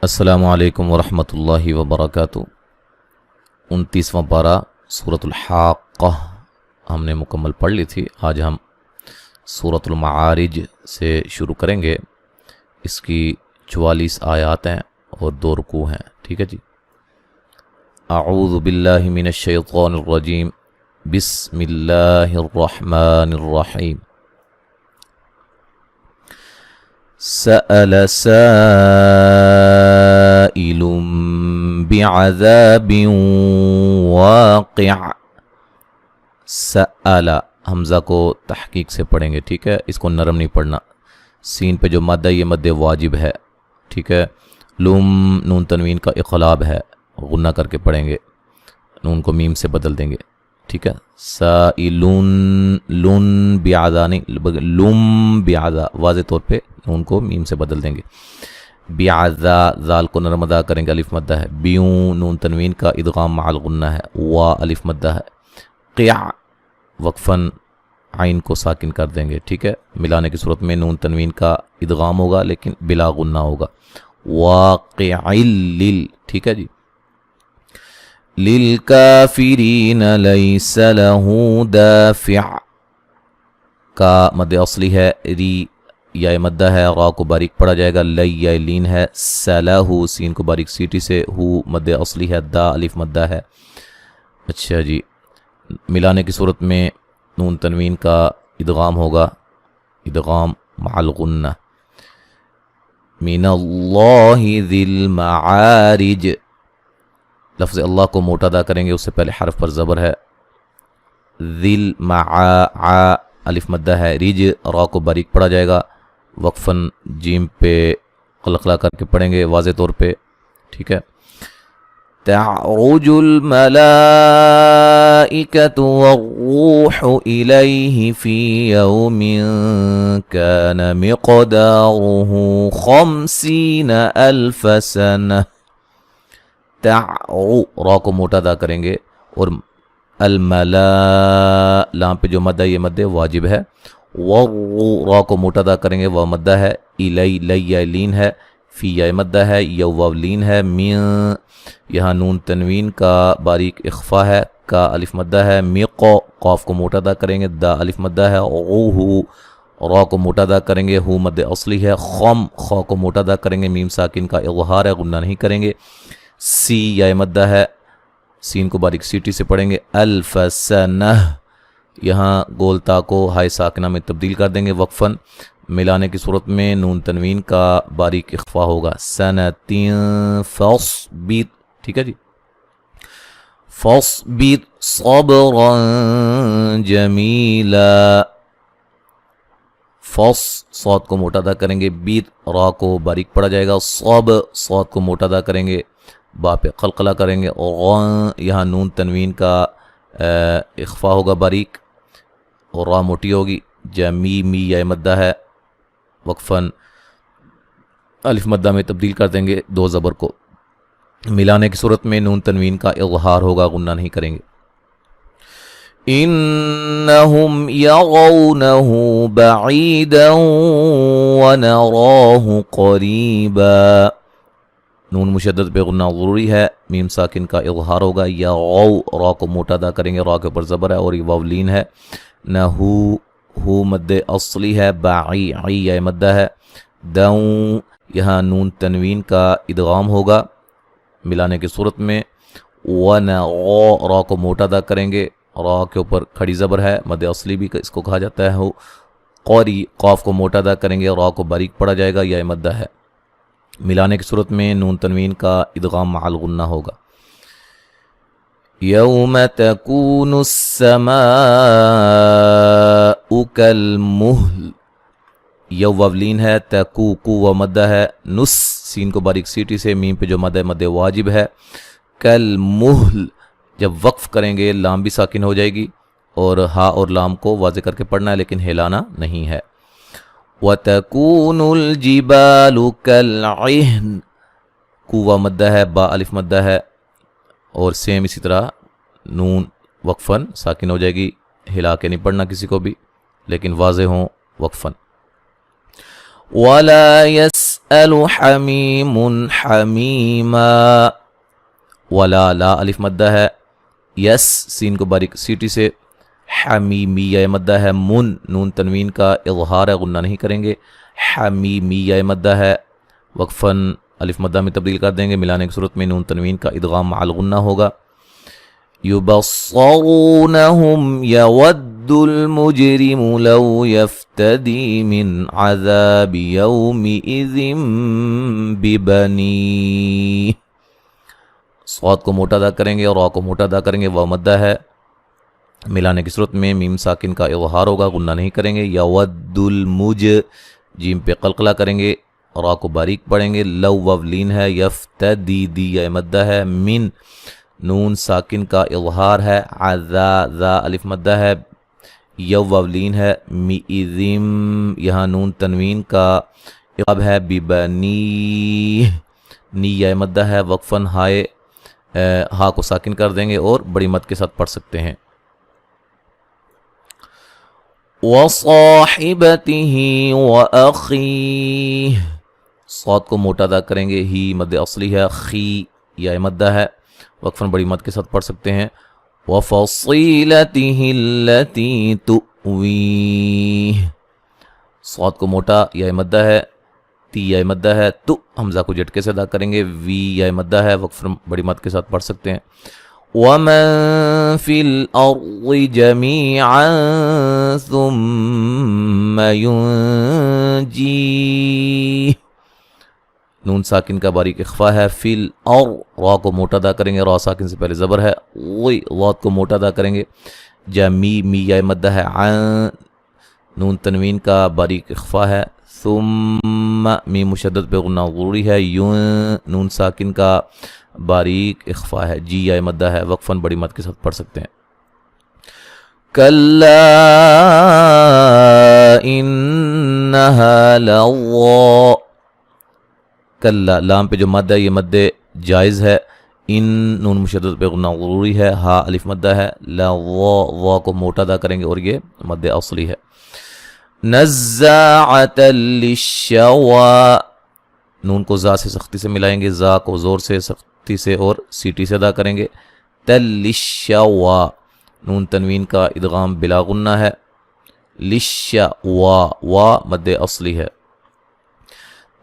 السلام علیکم ورحمۃ اللہ وبرکاتہ۔ 29واں پارہ سورۃ الحاقہ ہم نے مکمل پڑھ لی تھی۔ آج ہم سورۃ المعارج سے شروع کریں گے۔ اس کی 44 آیات ہیں اور 2 رکوع ہیں، ٹھیک ہے جی۔ اعوذ باللہ من الشیطان الرجیم، بسم اللہ الرحمن الرحیم۔ سأل سائل بعذاب واقع۔ سأل حمزہ کو تحقیق سے پڑھیں گے، ٹھیک ہے، اس کو نرم نہیں پڑھنا۔ سین پہ جو مد ہے یہ مد واجب ہے، ٹھیک ہے۔ لم نون تنوین کا اقلاب ہے، غنہ کر کے پڑھیں گے، نون کو میم سے بدل دیں گے، ٹھیک ہے۔ سائلون لن بیعذا نہیں، لم بیعذا، واضح طور پہ نون کو میم سے بدل دیں گے۔ بیعذا ذال کو نرم ادا کریں گے، الف مدہ ہے۔ بیوں نون تنوین کا ادغام مع الغنہ ہے، وا الف مدہ ہے۔ قیع وقفاً عین کو ساکن کر دیں گے، ٹھیک ہے۔ ملانے کی صورت میں نون تنوین کا ادغام ہوگا لیکن بلا غنہ ہوگا۔ واقع لل، ٹھیک ہے جی۔ للکافرین لیس لہ دافع، کا مد اصلی ہے، ری یا مدہ ہے، را کو باریک پڑھا جائے گا، لی یا لین ہے، سلہ سین کو باریک سیٹی سے، ہو مد اصلی ہے، دا الف مدہ ہے۔ اچھا جی، ملانے کی صورت میں نون تنوین کا ادغام ہوگا، ادغام مع الغنہ۔ من اللہ ذی المعارج، لفظ اللہ کو موٹا ادا کریں گے، اس سے پہلے حرف پر زبر ہے۔ ذل مع الف مدہ ہے، رج را کو باریک پڑھا جائے گا، وقفاً جیم پہ قلقلہ کر کے پڑھیں گے واضح طور پہ، ٹھیک ہے۔ تعرج الملائکۃ والروح الیہ فی یوم کان مقدارہ 50,000 سنہ۔ را کو موٹا ادا کریں گے، اور الملا لام پہ جو مدہ یہ مدہ واجب ہے۔ را کو موٹا ادا کریں گے، وہ مدہ ہے، الی لی یا لین ہے، فی یا مدہ ہے، یو واو لین ہے، من یہاں نون تنوین کا باریک اخفا ہے، کا الف مدہ ہے، میقو قاف کو موٹا ادا کریں گے، دا الف مدہ ہے، غوہ را کو موٹا ادا کریں گے، ہو مد اصلی ہے، خم خا کو موٹا ادا کریں گے، میم ساکن کا اظہار ہے، غنہ نہیں کریں گے، سی یا مدہ ہے، سین کو باریک سیٹی سے پڑھیں گے، الف سنہ یہاں گولتا کو ہائے ساکنہ میں تبدیل کر دیں گے وقفاً۔ ملانے کی صورت میں نون تنوین کا باریک اخفا ہوگا، سنتین فاصبر، ٹھیک ہے جی۔ فاصبر صبرا جمیلا، صاد کو موٹا ادا کریں گے، بیر را کو باریک پڑھا جائے گا، صاد کو موٹا ادا کریں گے، با پہ قلقلہ کریں گے، اور یہاں نون تنوین کا اخفا ہوگا باریک، اور را موٹی ہوگی، جمی می یا مدہ ہے، وقفاً الف مدہ میں تبدیل کر دیں گے 2 زبر کو۔ ملانے کی صورت میں نون تنوین کا اظہار ہوگا، غنہ نہیں کریں گے۔ انہم یرونہ بعیدا ونراہ قریبا، نون مشدد پہ غنہ ضروری ہے، میم ساکن کا اظہار ہوگا، یا غو را کو موٹا ادا کریں گے، را کے اوپر زبر ہے اور یہ واو لین ہے، نہ ہو مد اصلی ہے، باعی عی یا مدہ ہے، دوں یہاں نون تنوین کا ادغام ہوگا ملانے کی صورت میں، ونغو را کو موٹا ادا کریں گے، را کے اوپر کھڑی زبر ہے، مد اصلی بھی اس کو کہا جاتا ہے، قوری قاف کو موٹا ادا کریں گے، را کو باریک پڑھا جائے گا، یا مدہ ہے۔ ملانے کی صورت میں نون تنوین کا ادغام مع الغنہ ہوگا۔ یوم تکون السماء کالمہل، یو وولین ہے، تکو کو و مدہ ہے، نس سین کو باریک سیٹی سے، میم پہ جو مدہ مدہ واجب ہے، کالمہل جب وقف کریں گے لام بھی ساکن ہو جائے گی، اور ہا اور لام کو واضح کر کے پڑھنا ہے لیکن ہلانا نہیں ہے۔ وَتَكُونُ الْجِبَالُ كَالْعِهْنِ، کوہ مدہ ہے، با الف مدہ ہے، اور سیم اسی طرح نون وقفاً ساکن ہو جائے گی، ہلا کے نہیں پڑھنا کسی کو بھی لیکن واضح ہوں وقفاً۔ وَلَا يسأل حميم حميما. ولا لا الف مدہ ہے، یس سین کو باریک سیٹی سے، حمیمیہ مدہ ہے، نون تنوین کا اظہار ہے، غنہ نہیں کریں گے، حمیمیہ مدہ ہے، وقفاً الف مدہ میں تبدیل کر دیں گے، ملانے کی صورت میں نون تنوین کا ادغام مع الغنہ ہوگا. يبصرونهم يود المجرم لو يفتدي من عذاب يومئذ ببنيه. صاد کو موٹا ادا کریں گے اور را کو موٹا ادا کریں گے، وہ مدہ ہے، ملانے کی صورت میں میم ساکن کا اظہار ہوگا، غنہ نہیں کریں گے. یود المج جیم پہ قلقلہ کریں گے، را کو باریک پڑھیں گے، لو وولین ہے، یفتدی دی یا مدہ ہے، من نون ساکن کا اظہار ہے، عذا ذا الف مدہ ہے، یو وولین ہے، میئذم یہاں نون تنوین کا اقاب ہے، ببنی نی یا مدہ ہے، وقفاً ہائے ہا کو ساکن کر دیں گے اور بڑی مد کے ساتھ پڑھ سکتے ہیں. وصاحبته وأخيه صاد کو موٹا ادا کریں گے، ہی مد اصلی ہے، خی یا مدہ ہے، وقفاً بڑی مد کے ساتھ پڑھ سکتے ہیں. وفصيلته التي تؤويه صاد کو موٹا یا مدہ ہے، تی یا مدہ ہے، تو حمزہ کو جھٹکے سے ادا کریں گے، وی یا مدہ ہے، وقفاً بڑی مد کے ساتھ پڑھ سکتے ہیں. ومن في الأرض جميعا ثم ينجيه نون ساکن کا باریک اخفا ہے، فی الارض را کو موٹا ادا کریں گے، را ساکن سے پہلے زبر ہے، وی واد کو موٹا ادا کریں گے، جمی می یا مدہ ہے، عن نون تنوین کا باریک اخفا ہے، ثم می مشدد پہ غنہ ضروری ہے، یون نون ساکن کا باریک اخفا ہے، جی یا مدہ ہے، وقفاً بڑی مد کے ساتھ پڑھ سکتے ہیں. کلا انہا لظا کلا لام پہ جو مد ہے یہ مد جائز ہے، ان نون مشدد پہ غنہ ضروری ہے، ہا الف مدہ ہے، لظا وا کو موٹا ادا کریں گے اور یہ مد اصلی ہے. نزاعتا للشوا نون کو زا سے سختی سے ملائیں گے، زا کو زور سے سختی سے اور سیٹی سے ادا کریں گے. تلشوا نون تنوین کا ادغام بلا غنہ ہے، لشوا وا مد اصلی ہے.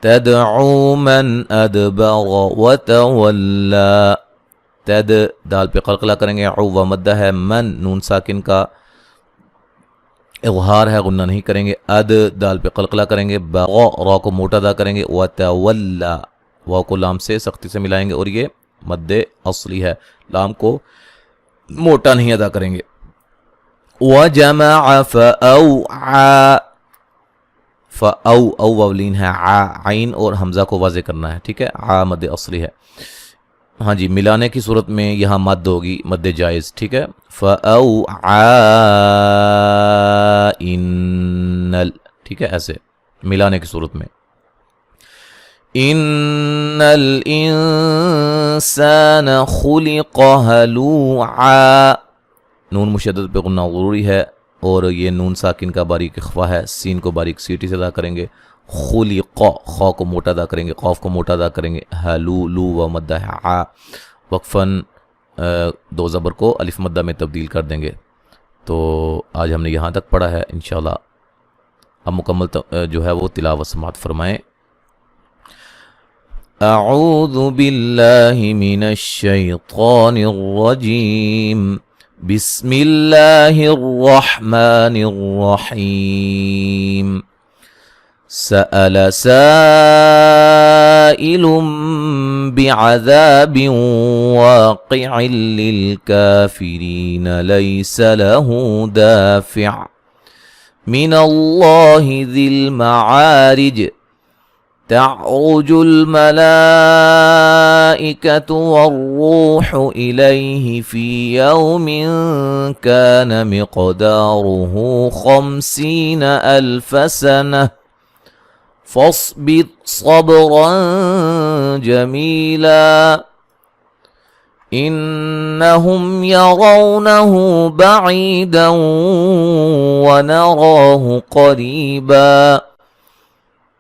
تدعو من ادبر وتولى تد دال پہ قلقلہ کریں گے، عو مدہ ہے، من نون ساکن کا اظہار ہے، غنہ نہیں کریں گے، اد دال پہ قلقلہ کریں گے، بغا را کو موٹا ادا کریں گے، وتولى واو کو لام سے سختی سے ملائیں گے اور یہ مد اصلی ہے، لام کو موٹا نہیں ادا کریں گے. وجمع فأوعى فاو او وولین ہے، عین اور حمزہ کو واضح کرنا ہے، ٹھیک ہے، عا مد اصلی ہے. ہاں جی، ملانے کی صورت میں یہاں مد ہوگی، مد جائز، ٹھیک ہے. فاوعى انل ٹھیک ہے، ایسے ملانے کی صورت میں. ان الانسان خلق هلوعا نون مشدد پہ غنہ ضروری ہے اور یہ نون ساکن کا باریک اخفا ہے، سین کو باریک سیٹی سے ادا کریں گے، خلق خا کو موٹا ادا کریں گے، قاف کو موٹا ادا کریں گے، ہلو لو و مدہ ہے، عا وقفاً دو زبر کو الف مدہ میں تبدیل کر دیں گے. تو آج ہم نے یہاں تک پڑھا ہے، انشاءاللہ اب مکمل جو ہے وہ تلاوت سماعت فرمائیں. اعوذ باللہ من الشیطان الرجیم، بسم اللہ الرحمن الرحیم. سأل سائل بعذاب واقع للكافرين ليس له دافع من الله ذي المعارج. تعرج الملائكة والروح إليه في يوم كان مقداره 50,000 سنة فاصبر صبرا جميلا. إنهم يرونه بعيدا ونراه قريبا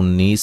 19